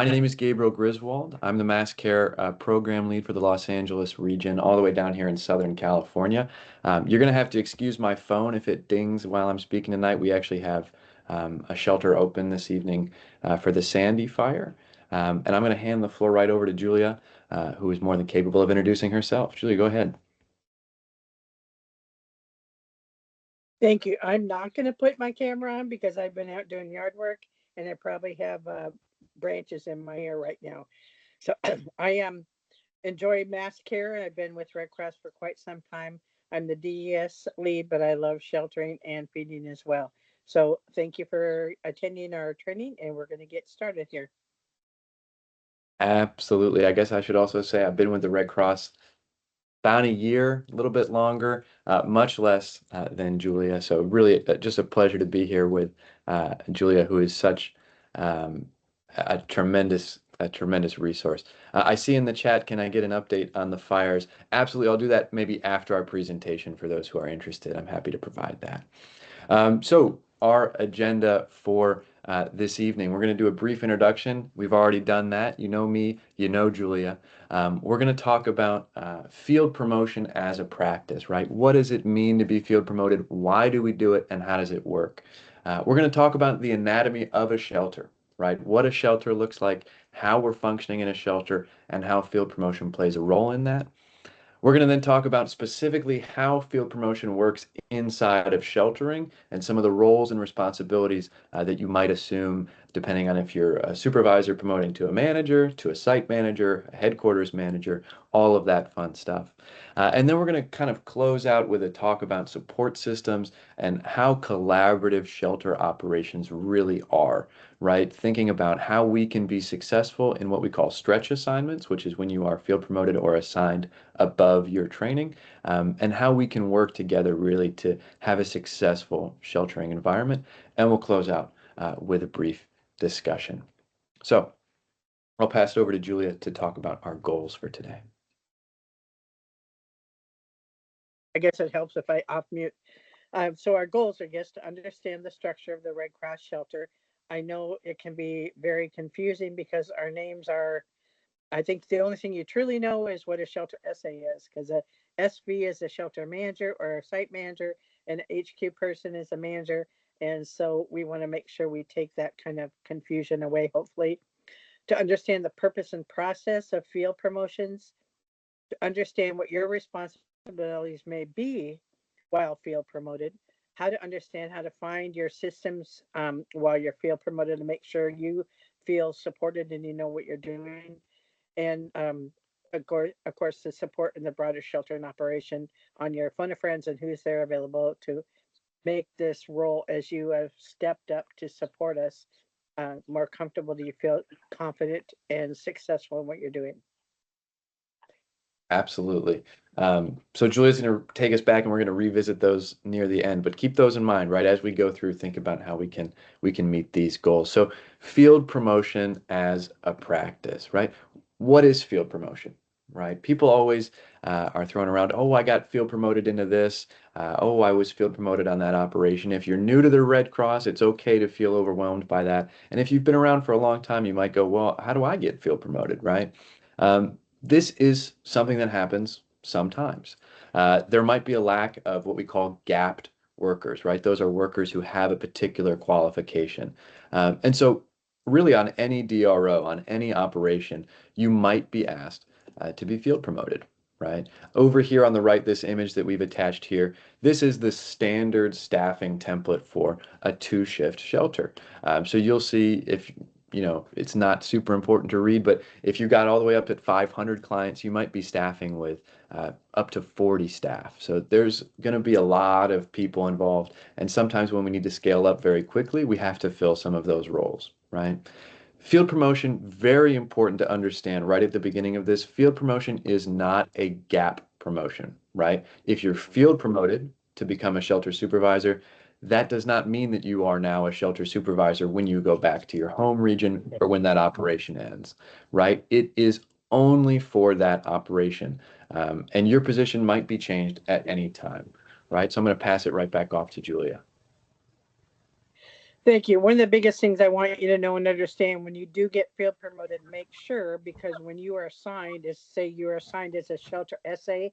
My name is Gabriel Griswold. I'm the Mass Care program lead for the Los Angeles region, all the way down here in Southern California. You're going to have to excuse my phone if it dings while I'm speaking tonight. We actually have a shelter open this evening for the Sandy fire. And I'm going to hand the floor right over to Julia, who is more than capable of introducing herself. Julia, go ahead. Thank you. I'm not going to put my camera on because I've been out doing yard work and I probably have branches in my hair right now. So I enjoy mass care. I've been with Red Cross for quite some time. I'm the DES lead, but I love sheltering and feeding as well. So thank you for attending our training, and we're going to get started here. Absolutely. I guess I should also say I've been with the Red Cross about a year, a little bit longer, much less than Julia. So really, just a pleasure to be here with Julia, who is such um, a tremendous resource. I see in the chat, can I get an update on the fires? Absolutely, I'll do that maybe after our presentation for those who are interested. I'm happy to provide that. So our agenda for this evening, we're going to do a brief introduction. We've already done that. You know me, you know Julia. We're going to talk about field promotion as a practice, right? What does it mean to be field promoted? Why do we do it? And how does it work? We're going to talk about the anatomy of a shelter, right? What a shelter looks like, how we're functioning in a shelter, and how field promotion plays a role in that. We're going to then talk about specifically how field promotion works inside of sheltering and some of the roles and responsibilities that you might assume depending on if you're a supervisor promoting to a manager, to a site manager, a headquarters manager, all of that fun stuff. And then we're going to kind of close out with a talk about support systems and how collaborative shelter operations really are, right? Thinking about how we can be successful in what we call stretch assignments, which is when you are field promoted or assigned above your training, and how we can work together really to have a successful sheltering environment. And we'll close out with a brief discussion. So I'll pass it over to Julia to talk about our goals for today. I guess it helps if I off mute. So our goals are just to understand the structure of the Red Cross shelter. I know it can be very confusing because our names are, I think the only thing you truly know is what a shelter SA is, because a SV is a shelter manager or a site manager, and an HQ person is a manager. And so we want to make sure we take that kind of confusion away, hopefully, to understand the purpose and process of field promotions, to understand what your responsibilities may be while field promoted, how to understand how to find your systems while you're field promoted to make sure you feel supported and you know what you're doing, and of course, the support in the broader shelter and operation on your phone of friends and who's there available to make this role as you have stepped up to support us more comfortable. Do you feel confident and successful in what you're doing? Absolutely. So Julia's going to take us back and we're going to revisit those near the end, but keep those in mind, right? As we go through, think about how we can meet these goals. So field promotion as a practice, right? What is field promotion, right? People always are throwing around, oh, I got field promoted into this. Oh, I was field promoted on that operation. If you're new to the Red Cross, it's okay to feel overwhelmed by that. And if you've been around for a long time, you might go, well, how do I get field promoted, right? This is something that happens sometimes. There might be a lack of what we call gapped workers, right? Those are workers who have a particular qualification. And so, really, on any DRO, on any operation, you might be asked to be field promoted, right? Over here on the right, this image that we've attached here, this is the standard staffing template for a two-shift shelter. So you'll see if it's not super important to read, but if you got all the way up at 500 clients, you might be staffing with up to 40 staff. So there's going to be a lot of people involved. And sometimes when we need to scale up very quickly, we have to fill some of those roles, right? Field promotion, very important to understand right at the beginning of this. Field promotion is not a gap promotion, right? If you're field promoted to become a shelter supervisor, that does not mean that you are now a shelter supervisor when you go back to your home region or when that operation ends, right? It is only for that operation. And your position might be changed at any time, right? So I'm going to pass it right back off to Julia. Thank you. One of the biggest things I want you to know and understand when you do get field promoted, make sure, because when you are assigned, is say you're assigned as a shelter SA,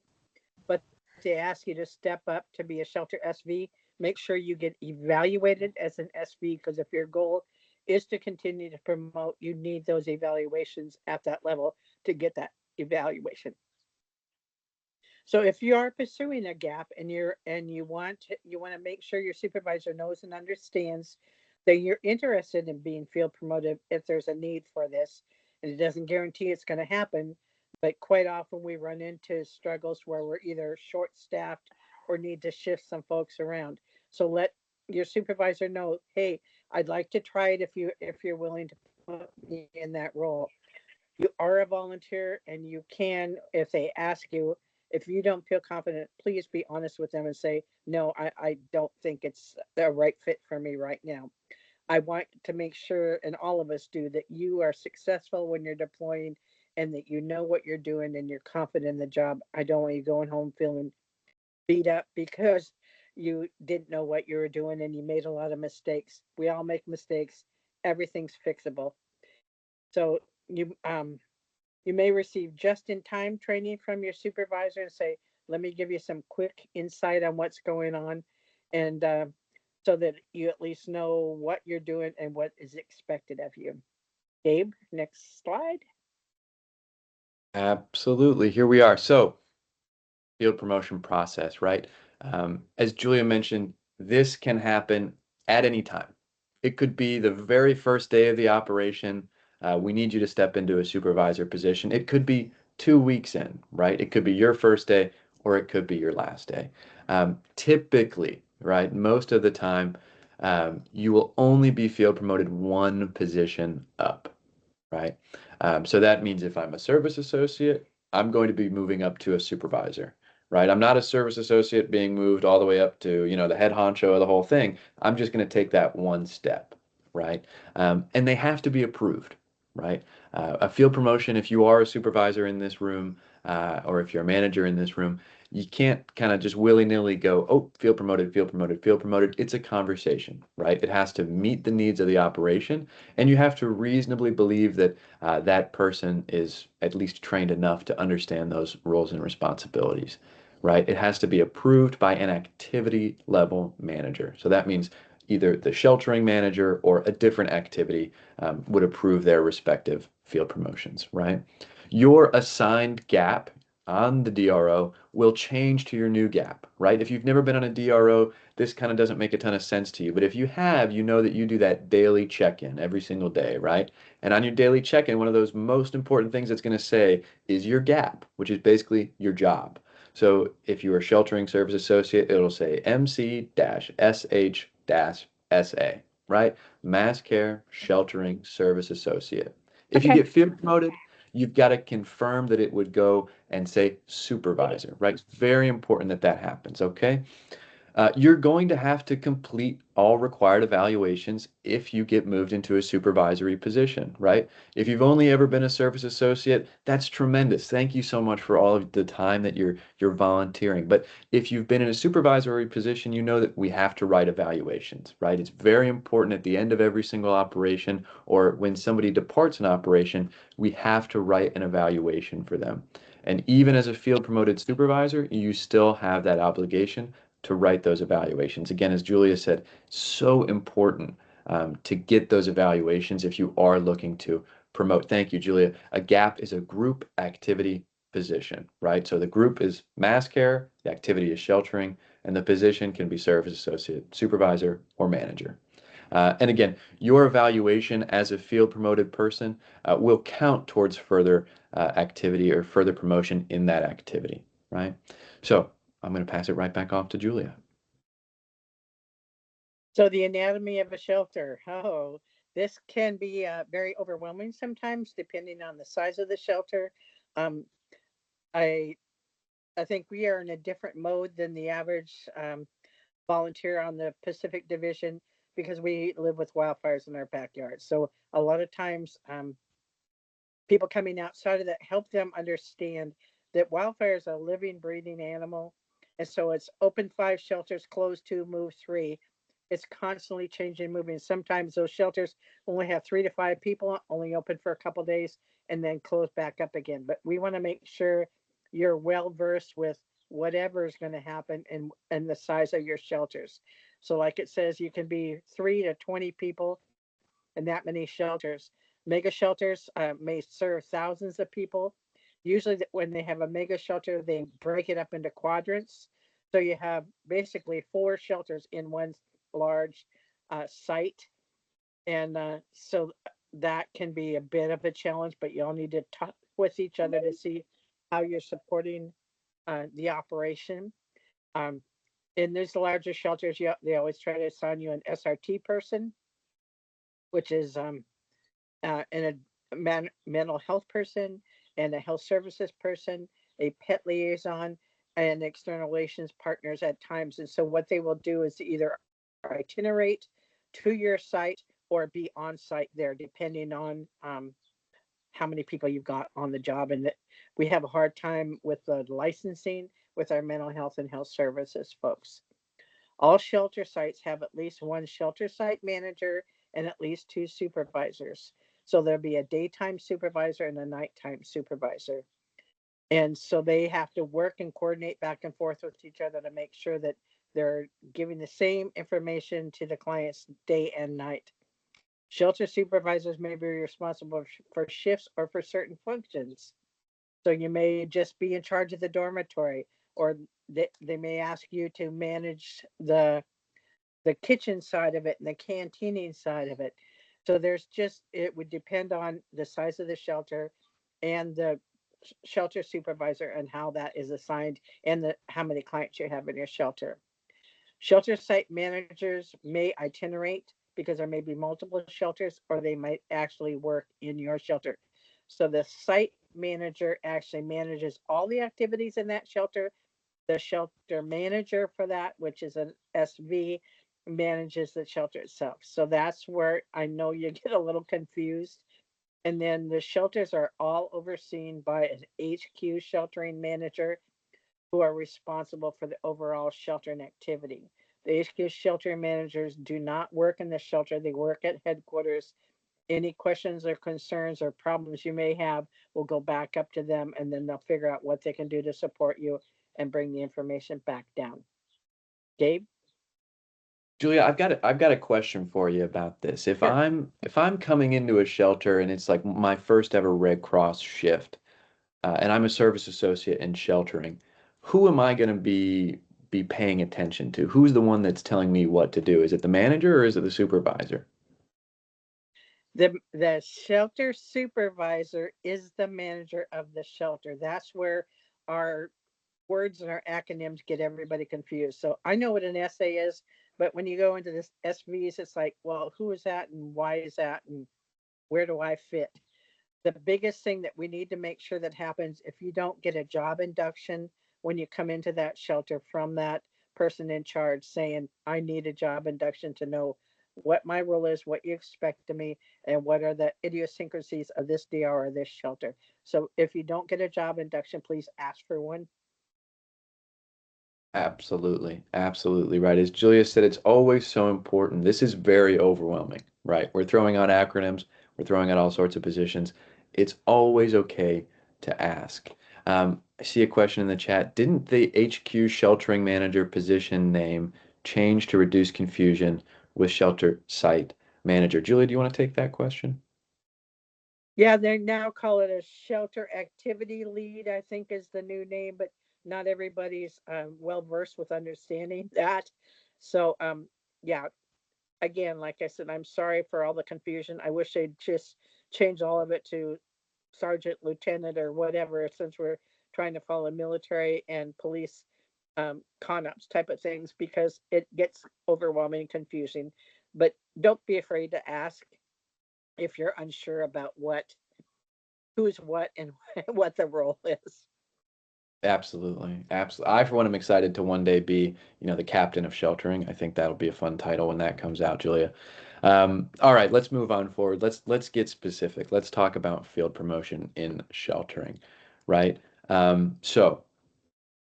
but they ask you to step up to be a shelter SV, make sure you get evaluated as an SV, because if your goal is to continue to promote, you need those evaluations at that level to get that evaluation. So if you are pursuing a gap and you want to make sure your supervisor knows and understands that you're interested in being field promoted if there's a need for this, and it doesn't guarantee it's going to happen, but quite often we run into struggles where we're either short staffed or need to shift some folks around. So let your supervisor know, hey, I'd like to try it if you're willing to put me in that role. You are a volunteer and you can, if they ask you, if you don't feel confident, please be honest with them and say, no, I don't think it's the right fit for me right now. I want to make sure, and all of us do, that you are successful when you're deploying and that you know what you're doing and you're confident in the job. I don't want you going home feeling beat up because you didn't know what you were doing and you made a lot of mistakes. We all make mistakes. Everything's fixable. So you may receive just in time training from your supervisor and say, let me give you some quick insight on what's going on. And so that you at least know what you're doing and what is expected of you. Gabe, next slide. Absolutely. Here we are. So, field promotion process, right? As Julia mentioned, this can happen at any time. It could be the very first day of the operation. We need you to step into a supervisor position. It could be 2 weeks in, right? It could be your first day or it could be your last day. Typically, right, most of the time, you will only be field promoted one position up, right? So that means if I'm a service associate, I'm going to be moving up to a supervisor, right? I'm not a service associate being moved all the way up to, the head honcho of the whole thing. I'm just going to take that one step, right? And they have to be approved, right? A field promotion, if you are a supervisor in this room, or if you're a manager in this room, you can't kind of just willy-nilly go, oh, field promoted, field promoted, field promoted. It's a conversation, right? It has to meet the needs of the operation, and you have to reasonably believe that that person is at least trained enough to understand those roles and responsibilities, right? It has to be approved by an activity level manager. So that means either the sheltering manager or a different activity would approve their respective field promotions, right? Your assigned gap on the DRO will change to your new gap, right? If you've never been on a DRO, this kind of doesn't make a ton of sense to you. But if you have, you know that you do that daily check-in every single day, right? And on your daily check-in, one of those most important things it's going to say is your gap, which is basically your job. So if you're a sheltering service associate, it'll say MC-SH-SA, right? Mass Care Sheltering Service Associate. If you Okay. get field promoted, you've got to confirm that it would go and say supervisor, right? It's very important that that happens, okay? You're going to have to complete all required evaluations if you get moved into a supervisory position, right? If you've only ever been a service associate, that's tremendous. Thank you so much for all of the time that you're volunteering. But if you've been in a supervisory position, you know that we have to write evaluations, right? It's very important at the end of every single operation or when somebody departs an operation, we have to write an evaluation for them. And even as a field promoted supervisor, you still have that obligation to write those evaluations. Again, as Julia said, so important to get those evaluations if you are looking to promote. Thank you, Julia. A GAP is a group activity position, right? So the group is mass care, the activity is sheltering, and the position can be service associate, supervisor, or manager. And again, your evaluation as a field promoted person will count towards further activity or further promotion in that activity, right? So I'm going to pass it right back off to Julia. So the anatomy of a shelter. Oh, this can be very overwhelming sometimes, depending on the size of the shelter. Um, I I think we are in a different mode than the average volunteer on the Pacific Division because we live with wildfires in our backyard. So a lot of times, people coming outside of that help them understand that wildfire is a living, breathing animal, and so it's open 5 shelters, close 2, move 3. it's constantly changing and moving. Sometimes those shelters only have 3 to 5 people, only open for a couple days, and then close back up again. But we want to make sure you're well versed with whatever is going to happen and the size of your shelters. So, like it says, you can be 3 to 20 people in that many shelters. Mega shelters may serve thousands of people. Usually, when they have a mega shelter, they break it up into quadrants. So you have basically 4 shelters in one large site. And so that can be a bit of a challenge, but you all need to talk with each other to see how you're supporting the operation. Um, in these larger shelters, they always try to assign you an SRT person, which is and a mental health person and a health services person, a pet liaison, and external relations partners at times. And so what they will do is either itinerate to your site or be on site there, depending on how many people you've got on the job. And that we have a hard time with the licensing with our mental health and health services folks. All shelter sites have at least one shelter site manager and at least 2 supervisors. So there'll be a daytime supervisor and a nighttime supervisor. And so they have to work and coordinate back and forth with each other to make sure that they're giving the same information to the clients day and night. Shelter supervisors may be responsible for shifts or for certain functions. So you may just be in charge of the dormitory, or they may ask you to manage the kitchen side of it and the canteening side of it. So there's just, it would depend on the size of the shelter and the shelter supervisor and how that is assigned and how many clients you have in your shelter. Shelter site managers may itinerate because there may be multiple shelters or they might actually work in your shelter. So the site manager actually manages all the activities in that shelter. The shelter manager for that, which is an SV, manages the shelter itself. So that's where I know you get a little confused. And then the shelters are all overseen by an HQ sheltering manager who are responsible for the overall sheltering activity. The HQ sheltering managers do not work in the shelter, they work at headquarters. Any questions or concerns or problems you may have will go back up to them and then they'll figure out what they can do to support you and bring the information back down. Gabe? Julia, I've got a question for you about this. Sure. If I'm coming into a shelter and it's like my first ever Red Cross shift, and I'm a service associate in sheltering, who am I going to be paying attention to? Who's the one that's telling me what to do? Is it the manager or is it the supervisor? The shelter supervisor is the manager of the shelter. That's where our words and our acronyms get everybody confused. So I know what an SA is, but when you go into this SVs, it's like, well, who is that and why is that and where do I fit? The biggest thing that we need to make sure that happens if you don't get a job induction when you come into that shelter from that person in charge saying, I need a job induction to know what my role is, what you expect of me, and what are the idiosyncrasies of this DR or this shelter. So if you don't get a job induction, please ask for one. Absolutely. Absolutely right. As Julia said, it's always so important. This is very overwhelming, right? We're throwing out acronyms, we're throwing out all sorts of positions. It's always okay to ask. I see a question in the chat. Didn't the HQ sheltering manager position name change to reduce confusion with shelter site manager? Julia, do you want to take that question? Yeah, they now call it a shelter activity lead, I think is the new name, but not everybody's well versed with understanding that. So, yeah, again, like I said, I'm sorry for all the confusion. I wish they'd just change all of it to sergeant, lieutenant, or whatever, since we're trying to follow military and police CONOPS type of things because it gets overwhelming and confusing. But don't be afraid to ask if you're unsure about who's what and what the role is. Absolutely. Absolutely. I, for one, am excited to one day be, the captain of sheltering. I think that'll be a fun title when that comes out, Julia. All right, let's move on forward. Let's get specific. Let's talk about field promotion in sheltering, right? So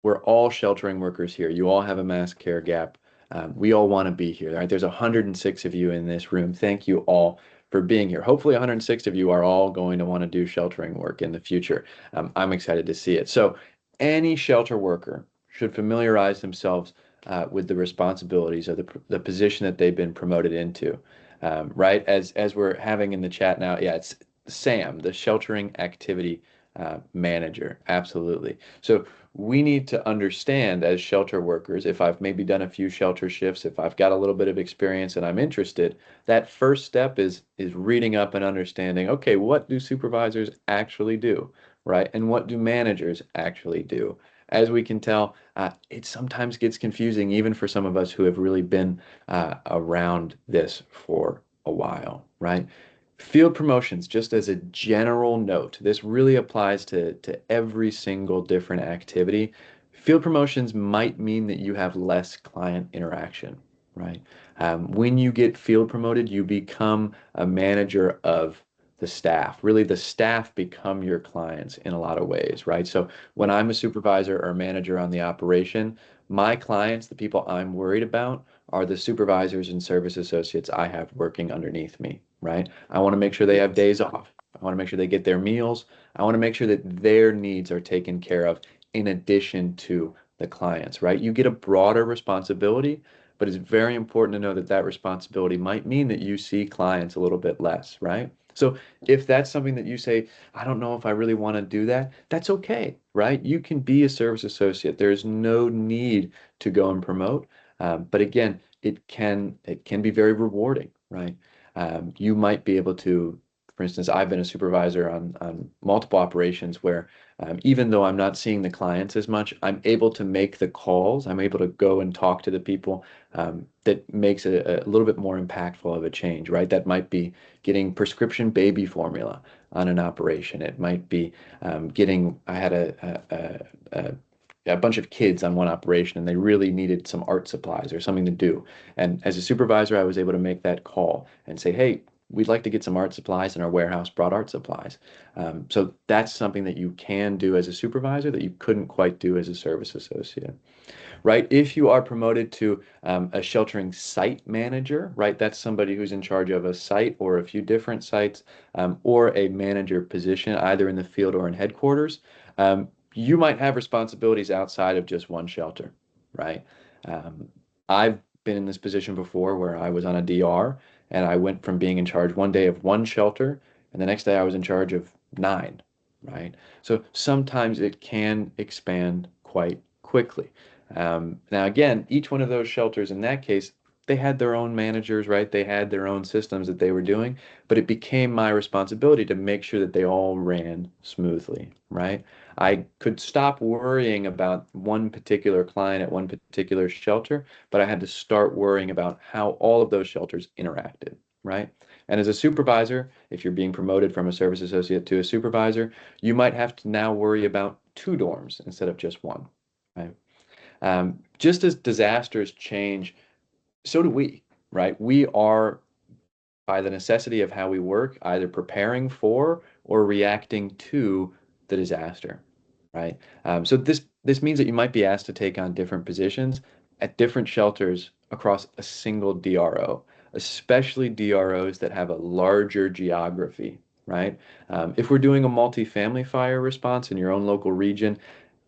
we're all sheltering workers here. You all have a mass care gap. We all want to be here, right? There's 106 of you in this room. Thank you all for being here. Hopefully, 106 of you are all going to want to do sheltering work in the future. I'm excited to see it. So, any shelter worker should familiarize themselves with the responsibilities of the position that they've been promoted into, right? As we're having in the chat now, yeah, it's Sam, the sheltering activity manager. Absolutely. So we need to understand as shelter workers, if I've maybe done a few shelter shifts, if I've got a little bit of experience and I'm interested, that first step is reading up and understanding, okay, what do supervisors actually do, right? And what do managers actually do? As we can tell, it sometimes gets confusing, even for some of us who have really been around this for a while, right? Field promotions, just as a general note, this really applies to every single different activity. Field promotions might mean that you have less client interaction, right? When you get field promoted, you become a manager of the staff. Really, the staff become your clients in a lot of ways, right? So when I'm a supervisor or manager on the operation, my clients, the people I'm worried about, are the supervisors and service associates I have working underneath me, right? I want to make sure they have days off. I want to make sure they get their meals. I want to make sure that their needs are taken care of in addition to the clients, right? You get a broader responsibility, but it's very important to know that that responsibility might mean that you see clients a little bit less, right? So if that's something that you say, I don't know if I really want to do that, that's okay, right? You can be a service associate. There's no need to go and promote. But again, it can be very rewarding, right? You might be able to, for instance, I've been a supervisor on multiple operations where even though I'm not seeing the clients as much, I'm able to make the calls. I'm able to go and talk to the people that makes a little bit more impactful of a change, right? That might be getting prescription baby formula on an operation. It might be I had a bunch of kids on one operation and they really needed some art supplies or something to do. And as a supervisor, I was able to make that call and say, hey, we'd like to get some art supplies, and our warehouse brought art supplies. So that's something that you can do as a supervisor that you couldn't quite do as a service associate, right? If you are promoted to a sheltering site manager, right, that's somebody who's in charge of a site or a few different sites, or a manager position, either in the field or in headquarters. You might have responsibilities outside of just one shelter, right? Um, I've been in this position before where I was on a DR and I went from being in charge one day of one shelter and the next day I was in charge of nine, right? So sometimes it can expand quite quickly. Now, again, each one of those shelters in that case, they had their own managers, right? They had their own systems that they were doing, but it became my responsibility to make sure that they all ran smoothly, right? I could stop worrying about one particular client at one particular shelter, but I had to start worrying about how all of those shelters interacted, right? And as a supervisor, if you're being promoted from a service associate to a supervisor, you might have to now worry about two dorms instead of just one, right? Just as disasters change, so do we, right? We are, by the necessity of how we work, either preparing for or reacting to the disaster, right? So this means that you might be asked to take on different positions at different shelters across a single DRO, especially DROs that have a larger geography, right? If we're doing a multi-family fire response in your own local region,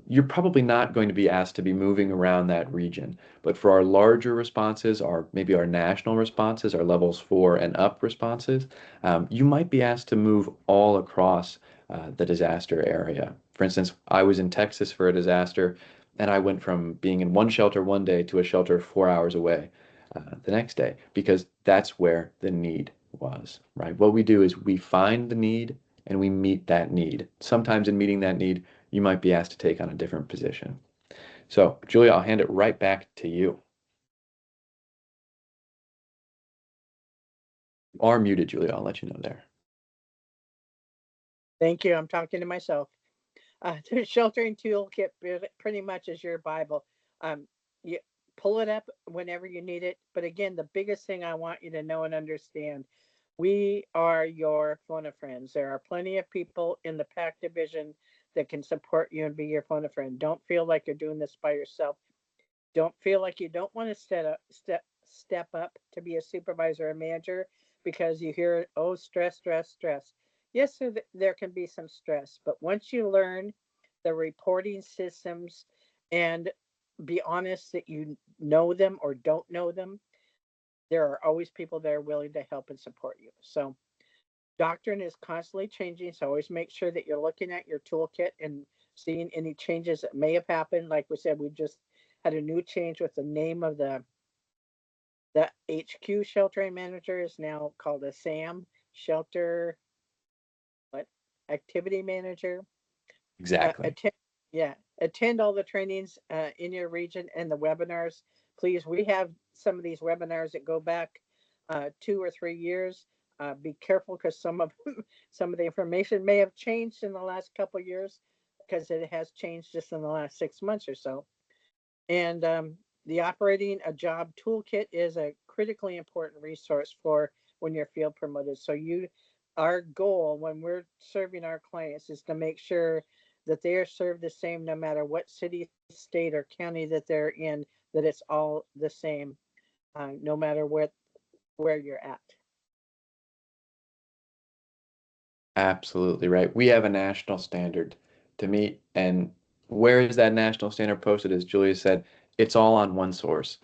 you're probably not going to be asked to be moving around that region. But for our larger responses, or maybe our national responses, our levels 4 and up responses, you might be asked to move all across the disaster area. For instance, I was in Texas for a disaster, and I went from being in one shelter one day to a shelter 4 hours away the next day because that's where the need was, right? What we do is we find the need and we meet that need. Sometimes in meeting that need, you might be asked to take on a different position. So, Julia, I'll hand it right back to you. You are muted, Julia. I'll let you know there. Thank you. I'm talking to myself. The sheltering toolkit pretty much is your Bible. You pull it up whenever you need it. But again, the biggest thing I want you to know and understand, we are your phone friends. There are plenty of people in the PAC division that can support you and be your phone friend. Don't feel like you're doing this by yourself. Don't feel like you don't want to step up to be a supervisor or manager because you hear, oh, stress, stress, stress. Yes, there can be some stress, but once you learn the reporting systems and be honest that you know them or don't know them, there are always people that are willing to help and support you. So doctrine is constantly changing, so always make sure that you're looking at your toolkit and seeing any changes that may have happened. Like we said, we just had a new change with the name of the HQ sheltering manager is now called a SAM shelter, what, activity manager. Exactly. Attend, yeah, attend all the trainings in your region and the webinars. Please, we have some of these webinars that go back 2 or 3 years. Be careful because some of some of the information may have changed in the last couple of years because it has changed just in the last 6 months or so. And the operating a job toolkit is a critically important resource for when you're field promoted. So our goal when we're serving our clients is to make sure that they are served the same no matter what city, state, or county that they're in, that it's all the same, no matter where you're at. Absolutely right. We have a national standard to meet, and where is that national standard posted? As Julia said, it's all on OneSource.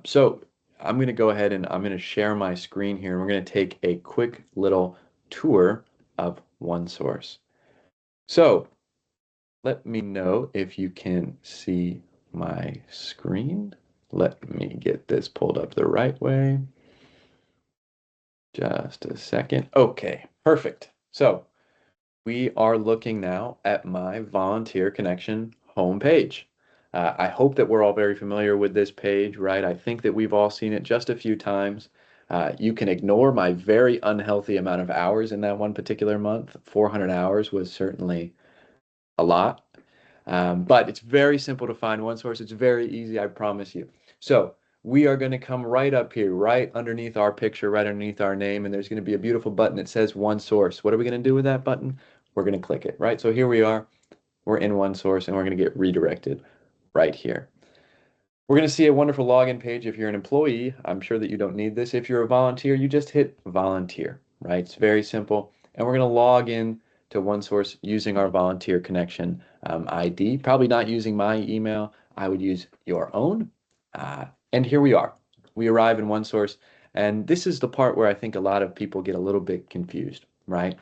So I'm going to go ahead and I'm going to share my screen here, and we're going to take a quick little tour of OneSource. So let me know if you can see my screen. Let me get this pulled up the right way. Just a second. Okay, perfect. So we are looking now at my Volunteer Connection homepage. I hope that we're all very familiar with this page, right? I think that we've all seen it just a few times. You can ignore my very unhealthy amount of hours in that one particular month. 400 hours was certainly a lot. But it's very simple to find OneSource. It's very easy, I promise you. So we are going to come right up here, right underneath our picture, right underneath our name, and there's going to be a beautiful button that says OneSource. What are we going to do with that button? We're going to click it, right? So here we are. We're in OneSource, and we're going to get redirected right here. We're going to see a wonderful login page. If you're an employee, I'm sure that you don't need this. If you're a volunteer, you just hit volunteer, right? It's very simple. And we're going to log in to OneSource using our volunteer connection ID. Probably not using my email. I would use your own. And here we are. We arrive in OneSource. And this is the part where I think a lot of people get a little bit confused, right?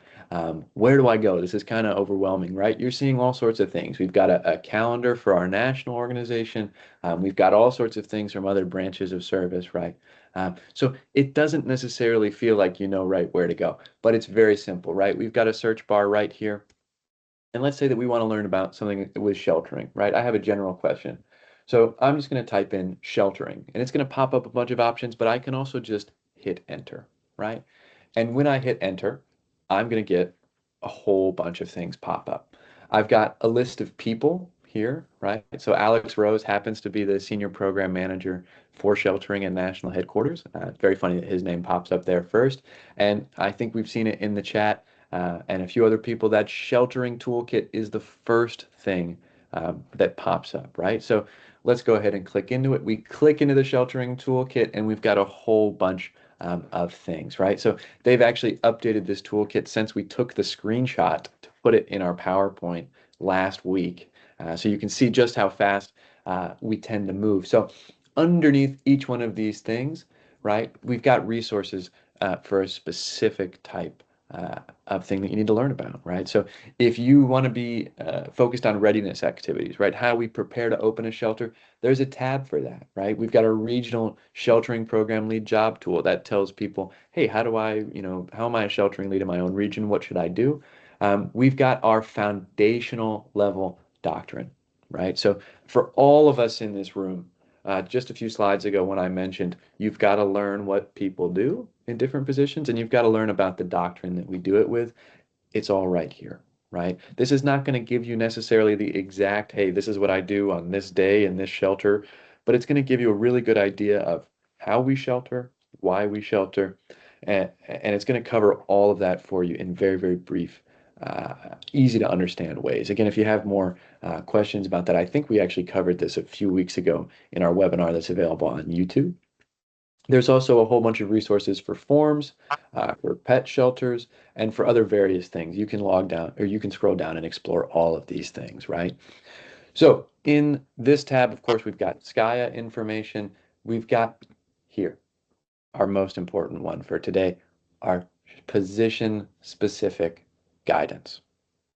Where do I go? This is kind of overwhelming, right? You're seeing all sorts of things. We've got a calendar for our national organization. We've got all sorts of things from other branches of service, right? So it doesn't necessarily feel like you know right where to go, but it's very simple, right? We've got a search bar right here. And let's say that we want to learn about something with sheltering, right? I have a general question. So I'm just going to type in sheltering, and it's going to pop up a bunch of options, but I can also just hit enter, right? And when I hit enter, I'm going to get a whole bunch of things pop up. I've got a list of people here, right? So Alex Rose happens to be the senior program manager for sheltering at national headquarters. It's very funny that his name pops up there first. And I think we've seen it in the chat and a few other people. That sheltering toolkit is the first thing that pops up, right? So let's go ahead and click into it. We click into the sheltering toolkit and we've got a whole bunch of things, right? So they've actually updated this toolkit since we took the screenshot to put it in our PowerPoint last week. So you can see just how fast we tend to move. So underneath each one of these things, right, we've got resources for a specific type of thing that you need to learn about, right? So if you want to be focused on readiness activities, right, how we prepare to open a shelter, there's a tab for that, right? We've got a regional sheltering program lead job tool that tells people, hey, how do I, how am I a sheltering lead in my own region? What should I do? We've got our foundational level doctrine, right? So for all of us in this room, just a few slides ago when I mentioned you've got to learn what people do in different positions and you've got to learn about the doctrine that we do it with, it's all right here, right? This is not going to give you necessarily the exact, hey, this is what I do on this day in this shelter, but it's going to give you a really good idea of how we shelter, why we shelter, and it's going to cover all of that for you in very, very brief easy to understand ways. Again, if you have more questions about that, I think we actually covered this a few weeks ago in our webinar that's available on YouTube. There's also a whole bunch of resources for forms, for pet shelters, and for other various things. You can log down or you can scroll down and explore all of these things, right? So in this tab, of course, we've got SKYA information. We've got here our most important one for today, our position specific guidance,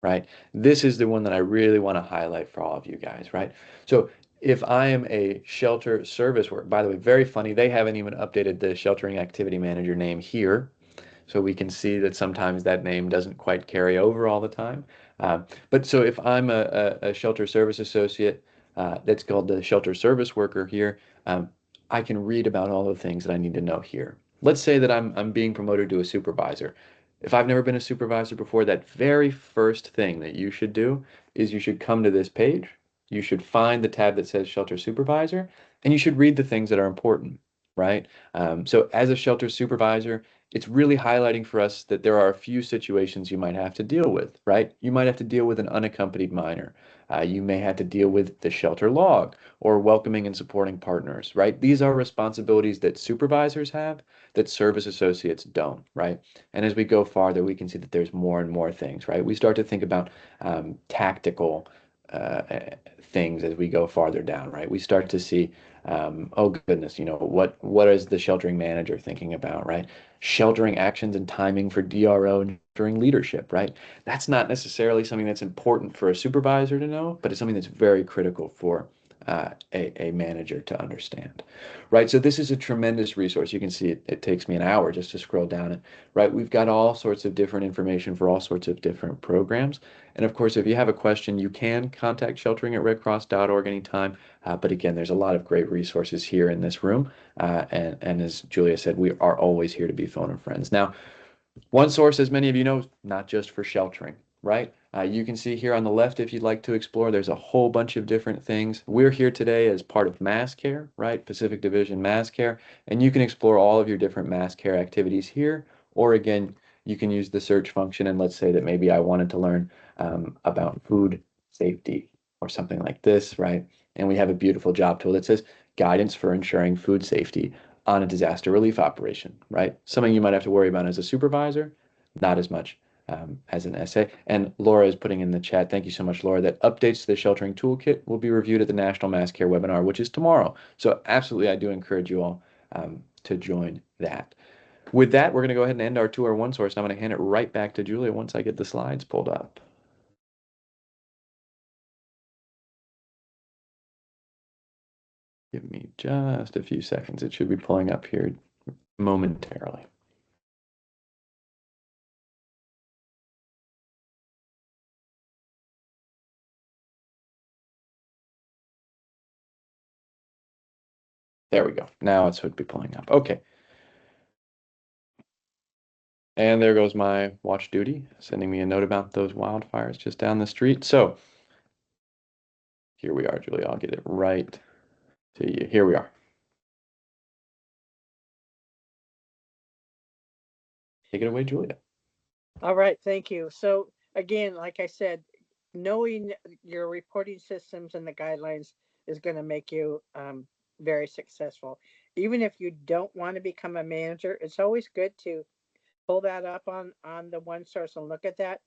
right? This is the one that I really want to highlight for all of you guys, right? So if I am a shelter service worker, by the way, very funny, they haven't even updated the sheltering activity manager name here. So we can see that sometimes that name doesn't quite carry over all the time. But so if I'm a shelter service associate, that's called the shelter service worker here, I can read about all the things that I need to know here. Let's say that I'm being promoted to a supervisor. If I've never been a supervisor before, that very first thing that you should do is you should come to this page. You should find the tab that says shelter supervisor, and you should read the things that are important, right? So as a shelter supervisor, it's really highlighting for us that there are a few situations you might have to deal with, right? You might have to deal with an unaccompanied minor. You may have to deal with the shelter log or welcoming and supporting partners, right? These are responsibilities that supervisors have that service associates don't, right? And as we go farther, we can see that there's more and more things, right? We start to think about tactical things as we go farther down, right? We start to see, oh goodness, what is the sheltering manager thinking about, right? Sheltering actions and timing for DRO and sheltering leadership, right? That's not necessarily something that's important for a supervisor to know, but it's something that's very critical for a manager to understand, right? So this is a tremendous resource. You can see it takes me an hour just to scroll down it, right? We've got all sorts of different information for all sorts of different programs. And of course, if you have a question, you can contact sheltering at redcross.org anytime. But again, there's a lot of great resources here in this room. And as Julia said, we are always here to be phone and friends. Now, one source, as many of you know, not just for sheltering, right? You can see here on the left, if you'd like to explore, there's a whole bunch of different things. We're here today as part of Mass Care, right? Pacific Division Mass Care, and you can explore all of your different Mass Care activities here. Or again, you can use the search function, and let's say that maybe I wanted to learn about food safety or something like this, right? And we have a beautiful job tool that says guidance for ensuring food safety on a disaster relief operation, right? Something you might have to worry about as a supervisor, not as much as an SA. And Laura is putting in the chat, thank you so much, Laura, that updates to the sheltering toolkit will be reviewed at the National Mass Care webinar, which is tomorrow. So absolutely, I do encourage you all to join that. With that, we're going to go ahead and end our 2R1 source. And I'm going to hand it right back to Julia once I get the slides pulled up. Give me just a few seconds. It should be pulling up here momentarily. There we go. Now it should be pulling up. Okay. And there goes my watch duty, sending me a note about those wildfires just down the street. So here we are, Julia. I'll get it right to you. Here we are. Take it away, Julia. All right, thank you. So again, like I said, knowing your reporting systems and the guidelines is going to make you very successful. Even if you don't want to become a manager, it's always good to pull that up on the one source and look at that.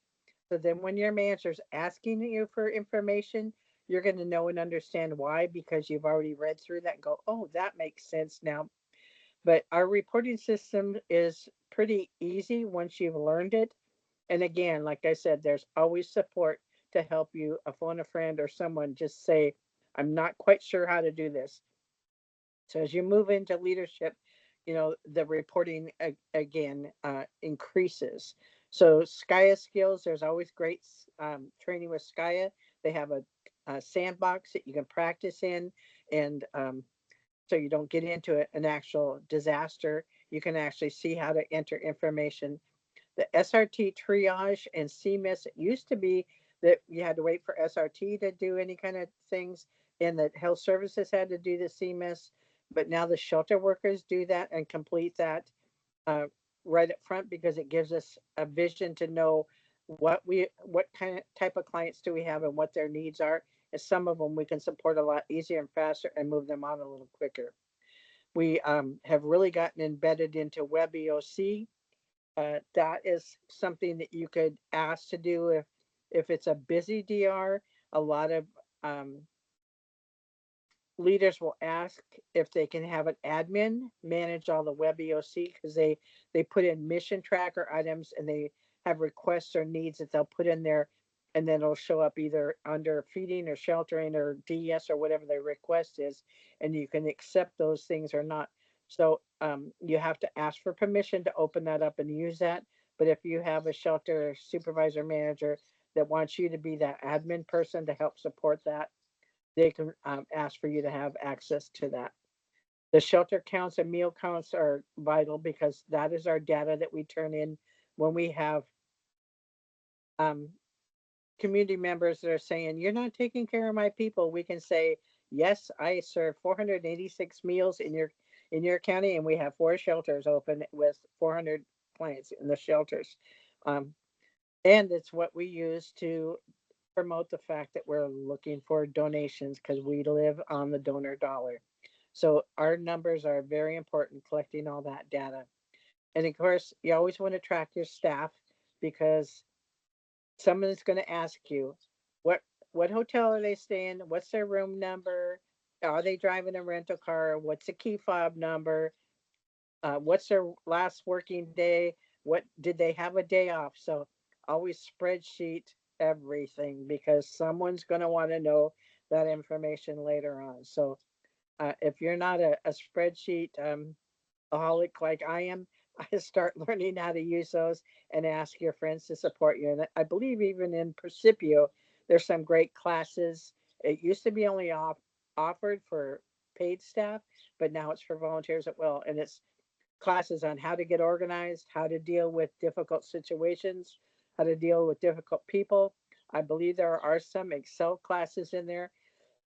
So then when your manager's asking you for information, you're going to know and understand why because you've already read through that and go, oh, that makes sense now. But our reporting system is pretty easy once you've learned it. And again, like I said, there's always support to help you. Phone a friend or someone just say, I'm not quite sure how to do this. So as you move into leadership, the reporting again increases. So SKYA skills, there's always great training with SKYA. They have a sandbox that you can practice in, and so you don't get into an actual disaster. You can actually see how to enter information. The SRT triage and CMIS, it used to be that you had to wait for SRT to do any kind of things, and that health services had to do the CMIS. But now the shelter workers do that and complete that uh, right up front because it gives us a vision to know what kind of type of clients do we have and what their needs are. And some of them we can support a lot easier and faster and move them on a little quicker. We have really gotten embedded into WebEOC. That is something that you could ask to do if it's a busy DR. A lot of um, leaders will ask if they can have an admin manage all the WebEOC because they put in mission tracker items and they have requests or needs that they'll put in there, and then it'll show up either under feeding or sheltering or DES or whatever their request is, and you can accept those things or not. So you have to ask for permission to open that up and use that. But if you have a shelter supervisor manager that wants you to be that admin person to help support that, they can ask for you to have access to that. The shelter counts and meal counts are vital because that is our data that we turn in when we have um, community members that are saying, "You're not taking care of my people." We can say, "Yes, I serve 486 meals in your county, and we have 4 shelters open with 400 clients in the shelters." Um, and it's what we use to promote the fact that we're looking for donations because we live on the donor dollar. So our numbers are very important, collecting all that data. And of course, you always want to track your staff because someone is going to ask you what what hotel are they staying, what's their room number, are they driving a rental car, what's the key fob number, what's their last working day, what did they have a day off. So always spreadsheet everything because someone's going to want to know that information later on. So if you're not a spreadsheet aholic like I am, I start learning how to use those and ask your friends to support you. And I believe even in Precipio, there's some great classes. It used to be only offered for paid staff, but now it's for volunteers as well. And it's classes on how to get organized, how to deal with difficult situations, how to deal with difficult people. I believe there are some Excel classes in there.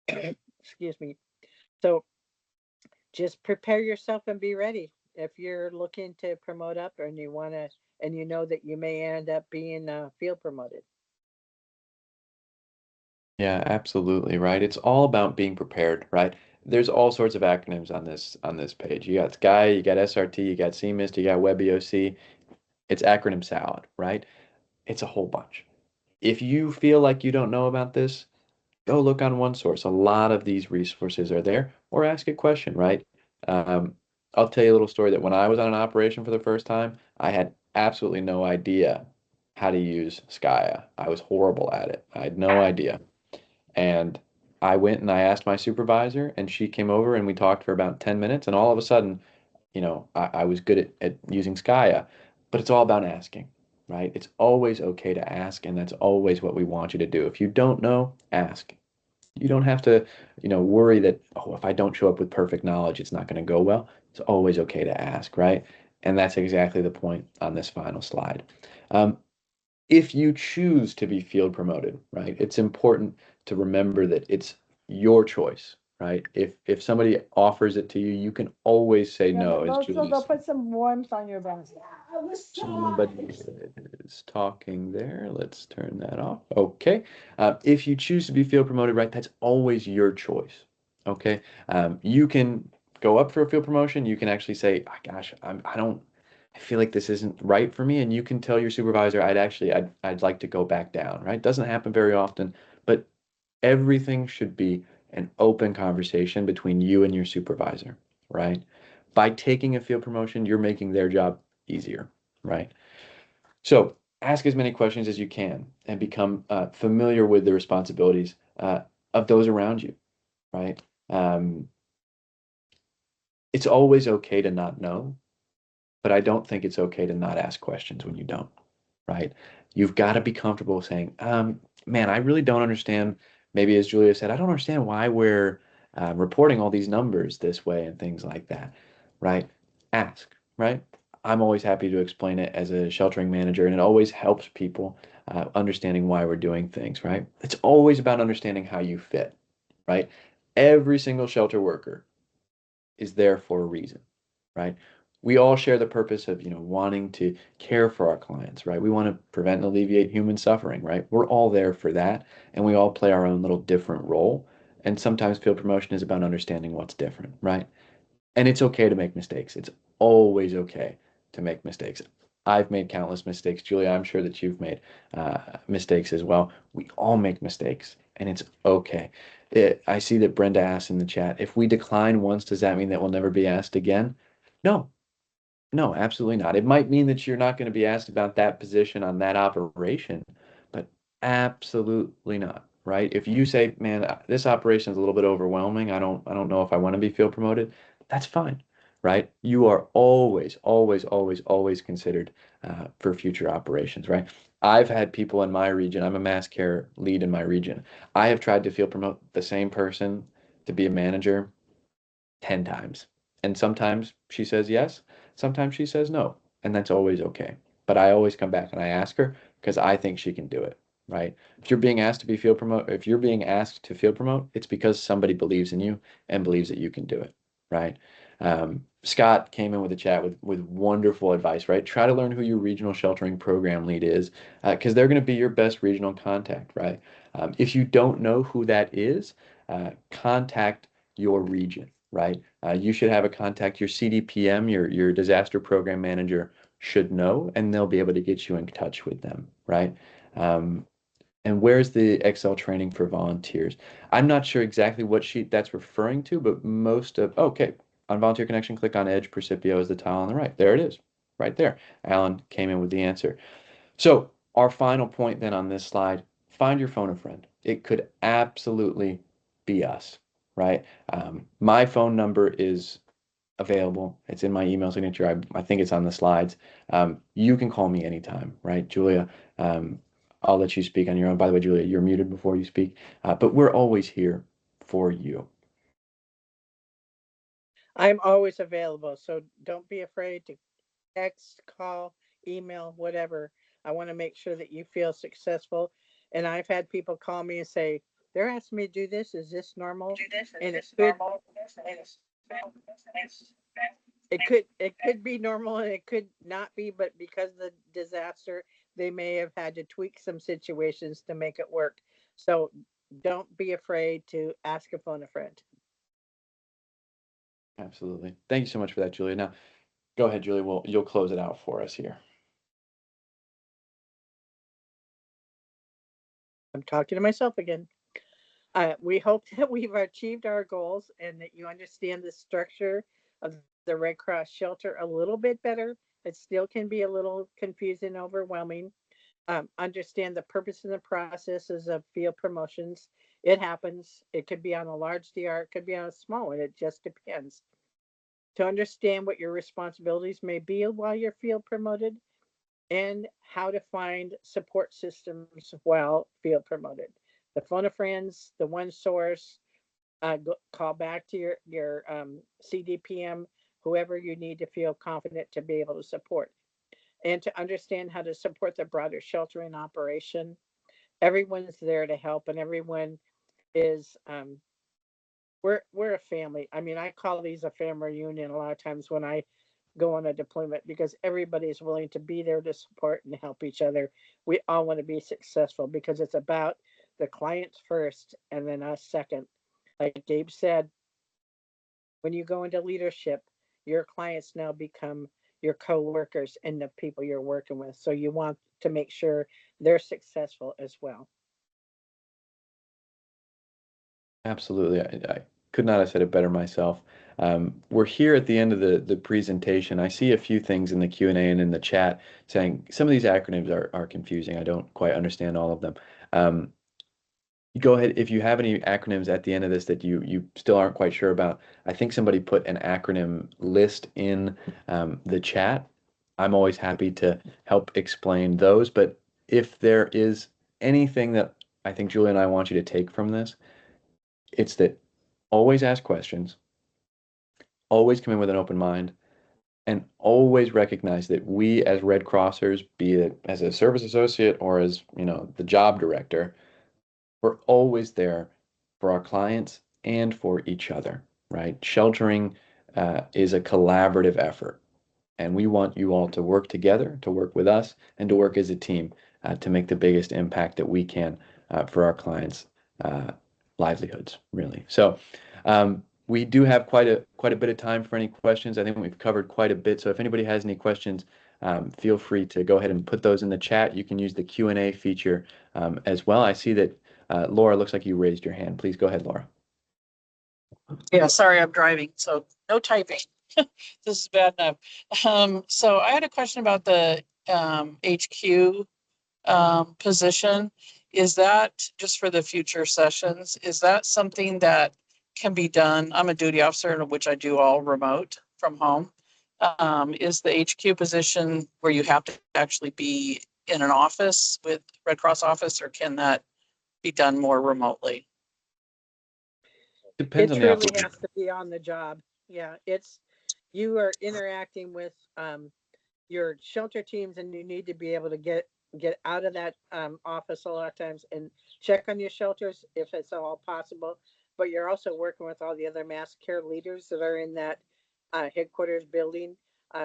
Excuse me. So just prepare yourself and be ready. If you're looking to promote up and you want to, and you know that you may end up being field promoted. Yeah, absolutely, right. It's all about being prepared, right? There's all sorts of acronyms on this page. You got Sky, you got SRT, you got CMIST, you got WebEOC. It's acronym salad, right? It's a whole bunch. If you feel like you don't know about this, go look on OneSource. A lot of these resources are there, or ask a question, right? Um, I'll tell you a little story that when I was on an operation for the first time, I had absolutely no idea how to use Skya. I was horrible at it. I had no idea. And I went and I asked my supervisor, and she came over and we talked for about 10 minutes. And all of a sudden, I was good at using Skya. But it's all about asking, right? It's always okay to ask, and that's always what we want you to do. If you don't know, ask. You don't have to, worry that, oh, if I don't show up with perfect knowledge, it's not going to go well. It's always okay to ask, right? And that's exactly the point on this final slide. Um, if you choose to be field promoted, right, it's important to remember that it's your choice, right? If somebody offers it to you, you can always say Yeah, no, but as also Julie they'll said. put some warmth on your bones. Somebody is talking there. Let's turn that off. Okay. If you choose to be field promoted, right, that's always your choice. Okay. You can go up for a field promotion. You can actually say, "Ah, gosh, I feel like this isn't right for me." And you can tell your supervisor, I'd like to go back down, right? Doesn't happen very often, but everything should be an open conversation between you and your supervisor, right? By taking a field promotion, you're making their job easier, right? So ask as many questions as you can and become familiar with the responsibilities of those around you, right? Um, it's always okay to not know, but I don't think it's okay to not ask questions when you don't, right? You've got to be comfortable saying, man, I really don't understand. Maybe as Julia said, I don't understand why we're reporting all these numbers this way and things like that, right? Ask, right? I'm always happy to explain it as a sheltering manager, and it always helps people understanding why we're doing things, right? It's always about understanding how you fit, right? Every single shelter worker is there for a reason, right? we all share the purpose of, wanting to care for our clients, right? We want to prevent and alleviate human suffering, right? We're all there for that, and we all play our own little different role. And sometimes field promotion is about understanding what's different, right? And it's okay to make mistakes. It's always okay to make mistakes. I've made countless mistakes. Julia, I'm sure that you've made mistakes as well. We all make mistakes, and it's okay. I see that Brenda asked in the chat, if we decline once, does that mean that we'll never be asked again? No, no, absolutely not. It might mean that you're not going to be asked about that position on that operation, but absolutely not, right? If you say, "Man, this operation is a little bit overwhelming. I don't know if I want to be field promoted," that's fine, right? You are always, always, always, always considered for future operations, right? I've had people in my region. I'm a mass care lead in my region. I have tried to field promote the same person to be a manager 10 times. And sometimes she says yes, sometimes she says no, and that's always okay. But I always come back and I ask her because I think she can do it, right? If you're being asked to be field promote, if you're being asked to field promote, it's because somebody believes in you and believes that you can do it, right? Scott came in with a chat with wonderful advice, right? Try to learn who your regional sheltering program lead is, because they're going to be your best regional contact, right? If you don't know who that is, contact your region, right? You should have a contact. Your CDPM, your disaster program manager, should know, and they'll be able to get you in touch with them, right? Um, and where's the Excel training for volunteers? I'm not sure exactly what sheet that's referring to, but most of, okay, on Volunteer Connection, click on Edge. Precipio is the tile on the right. There it is, right there. Alan came in with the answer. So our final point then on this slide, find your phone a friend. It could absolutely be us, right? My phone number is available. It's in my email signature. I think it's on the slides. You can call me anytime, right? Julia, I'll let you speak on your own. By the way, Julia, you're muted before you speak, but we're always here for you. I'm always available, so don't be afraid to text, call, email, whatever. I want to make sure that you feel successful. And I've had people call me and say, they're asking me to do this. Is this normal? And it could be normal and it could not be, but because of the disaster, they may have had to tweak some situations to make it work. So don't be afraid to ask a phone a friend. Absolutely. Thank you so much for that, Julia. Now, go ahead, Julia. You'll close it out for us here. I'm talking to myself again. We hope that we've achieved our goals and that you understand the structure of the Red Cross shelter a little bit better. It still can be a little confusing, overwhelming. Understand the purpose and the processes of field promotions. It happens. It could be on a large DR, it could be on a small one. It just depends. To understand what your responsibilities may be while you're field promoted and how to find support systems while field promoted. The phone a friends, the one source, call back to your CDPM, whoever you need to feel confident to be able to support, and to understand how to support the broader sheltering operation. Everyone's there to help, and everyone is. We're a family. I mean, I call these a family reunion a lot of times when I go on a deployment because everybody is willing to be there to support and help each other. We all want to be successful because it's about the clients first and then us second. Like Gabe said, when you go into leadership, your clients now become your co-workers and the people you're working with. So you want to make sure they're successful as well. Absolutely. I could not have said it better myself. We're here at the end of the presentation. I see a few things in the Q&A and in the chat saying some of these acronyms are confusing. I don't quite understand all of them. Go ahead, if you have any acronyms at the end of this that you still aren't quite sure about. I think somebody put an acronym list in the chat. I'm always happy to help explain those, but if there is anything that I think Julie and I want you to take from this, it's that always ask questions, always come in with an open mind, and always recognize that we as Red Crossers, be it as a service associate or as, the job director, we're always there for our clients and for each other, right? Sheltering is a collaborative effort. And we want you all to work together, to work with us, and to work as a team to make the biggest impact that we can for our clients' livelihoods, really. So we do have quite a bit of time for any questions. I think we've covered quite a bit. So if anybody has any questions, feel free to go ahead and put those in the chat. You can use the Q&A feature as well. I see that Laura, looks like you raised your hand. Please go ahead, Laura. Yeah, sorry, I'm driving, so no typing. This is bad enough. So I had a question about the HQ position. Is that just for the future sessions? Is that something that can be done? I'm a duty officer, in which I do all remote from home. Is the HQ position where you have to actually be in an office with Red Cross office, or can that be done more remotely? Depends It on the truly opportunity. has to be on the job. Yeah, you are interacting with your shelter teams, and you need to be able to get out of that office a lot of times and check on your shelters if it's all possible. But you're also working with all the other mass care leaders that are in that headquarters building.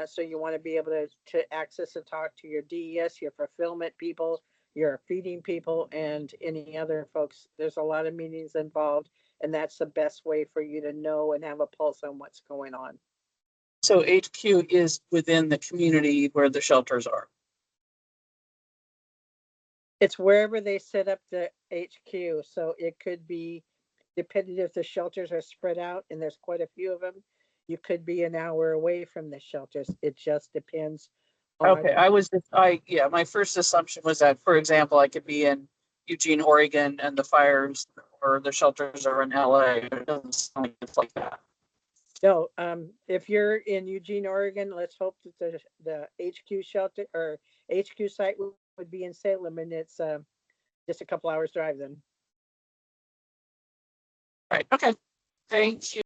So you want to be able to access and talk to your DES, your fulfillment people, your feeding people, and any other folks. There's a lot of meetings involved, and that's the best way for you to know and have a pulse on what's going on. So HQ is within the community where the shelters are. It's wherever they set up the HQ. So it could be, depending if the shelters are spread out and there's quite a few of them, you could be an hour away from the shelters. It just depends on. Okay, yeah, my first assumption was that, for example, I could be in Eugene, Oregon, and the fires or the shelters are in LA. It doesn't sound like it's like that. No, if you're in Eugene, Oregon, let's hope that the HQ shelter or HQ site would be in Salem, and it's just a couple hours drive then. Right, okay, thank you.